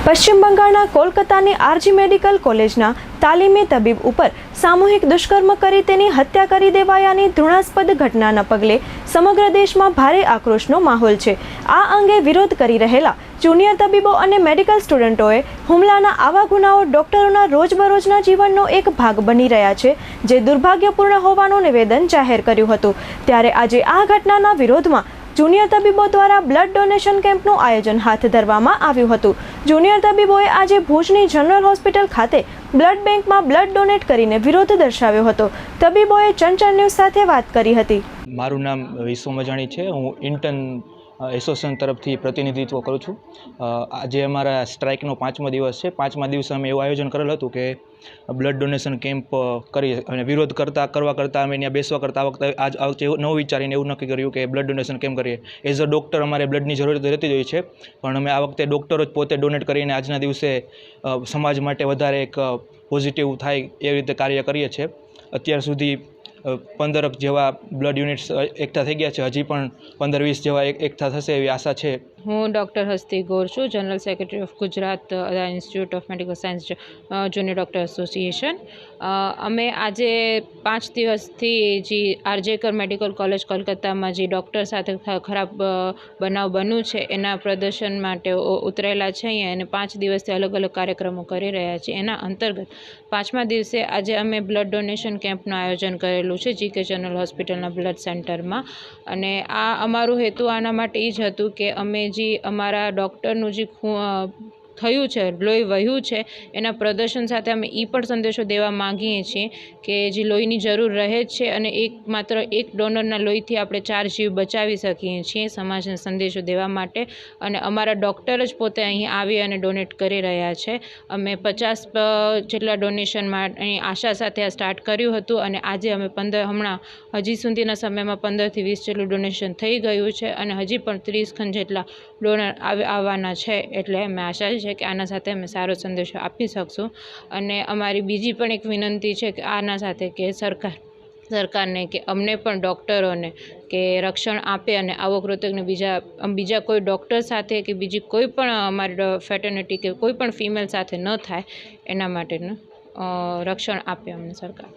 પશ્ચિમ બંગાળના કોલકાતાની R G medical કોલેજના તાલીમી તબીબ ઉપર સામૂહિક દુષ્કર્મ કરી તેની હત્યા કરી દેવાયાની ઘૃણાસ્પદ ઘટનાના પગલે સમગ્ર દેશમાં ભારે આક્રોશનો માહોલ છે। આ અંગે વિરોધ કરી રહેલા જુનિયર તબીબો અને મેડિકલ સ્ટુડન્ટોએ હુમલાના આવા ગુનાઓ ડોક્ટરોના રોજબરોજના જીવનનો એક ભાગ બની રહ્યા છે, જે દુર્ભાગ્યપૂર્ણ હોવાનું નિવેદન જાહેર કર્યું હતું। ત્યારે આજે આ ઘટનાના વિરોધમાં જુનિયર તબીબો દ્વારા બ્લડ ડોનેશન કેમ્પનું આયોજન હાથ ધરવામાં આવ્યું હતું। જુનિયર તબીબોએ આજે ભુજની જનરલ હોસ્પિટલ ખાતે બ્લડ બેંકમાં બ્લડ ડોનેટ કરીને વિરોધ દર્શાવ્યો હતો। તબીબોએ ચંચળ ન્યૂઝ સાથે વાત કરી હતી। મારું નામ વિશ્વ મજાણી છે। હું ઇન્ટર્ન એસોસિએશન તરફથી પ્રતિનિધિત્વ કરું છું। આજે અમારા સ્ટ્રાઇકનો 5મો દિવસ છે। 5મા દિવસે અમે એવું આયોજન કરેલું હતું કે બ્લડ ડોનેશન કેમ્પ કરીએ અને વિરોધ કરવા કરતાં અમે ત્યાં બેસવા કરતાં આ વખતે નવું વિચારીને એવું નક્કી કર્યું કે બ્લડ ડોનેશન કેમ્પ કરીએ। એઝ અ ડૉક્ટર અમારે બ્લડની જરૂરત રહેતી જ હોય છે, પણ અમે આ વખતે ડૉક્ટરો જ પોતે ડોનેટ કરીને આજના દિવસે સમાજ માટે વધારે એક પોઝિટિવ થાય એ રીતે કાર્ય કરીએ છીએ। અત્યાર સુધી 15 જેવા બ્લડ યુનિટ્સ એકઠા થઈ ગયા છે। હજી પણ 15-20 જેવા એકઠા થશે એવી આશા છે। હું ડૉક્ટર હસ્તી ગોર છું, general secretary of Gujarat institute of medical science junior doctor association. અમે આજે 5 દિવસથી જે આરજેકર મેડિકલ કોલેજ કોલકાતામાં જે ડૉક્ટર સાથે ખરાબ બનાવ બન્યું છે એના પ્રદર્શન માટે ઉતરેલા છે અહીંયા, અને 5 દિવસથી અલગ અલગ કાર્યક્રમો કરી રહ્યા છીએ। એના અંતર્ગત 5મા દિવસે આજે અમે બ્લડ ડોનેશન કેમ્પનું આયોજન કરેલું છે જીકે જનરલ હોસ્પિટલના બ્લડ સેન્ટરમાં। અને આ અમારું હેતુ આના માટે એ જ હતું કે અમે જે અમારા ડૉક્ટરનું જે થયું છે, લોહી વહ્યું છે, એના પ્રદર્શન સાથે અમે એ પણ સંદેશો દેવા માંગીએ છીએ કે જે લોહીની જરૂર રહે જ છે અને માત્ર એક ડોનરના લોહીથી આપણે 4 જીવ બચાવી શકીએ છીએ, સમાજને સંદેશો દેવા માટે। અને અમારા ડૉક્ટર જ પોતે અહીં આવી અને ડોનેટ કરી રહ્યા છે। અમે 50 જેટલા ડોનેશનમાં આશા સાથે આ સ્ટાર્ટ કર્યું હતું, અને આજે અમે હમણાં હજી સુધીના સમયમાં 15થી 20 જેટલું ડોનેશન થઈ ગયું છે, અને હજી પણ 30 ખંડ જેટલા ડોનર આવવાના છે। એટલે અમે આશા છે કે આના સાથે અમે સારો સંદેશો આપી શકશું। અને અમારી બીજી પણ એક વિનંતી છે કે આના સાથે કે સરકારને કે અમને પણ ડૉક્ટરોને કે રક્ષણ આપે અને આવો કૃતજ્ઞ બીજા કોઈ ડૉક્ટર સાથે કે બીજી કોઈ પણ અમારી ફેટર્નિટી કે કોઈ પણ ફિમેલ સાથે ન થાય, એના માટેનું રક્ષણ આપે અમને સરકાર।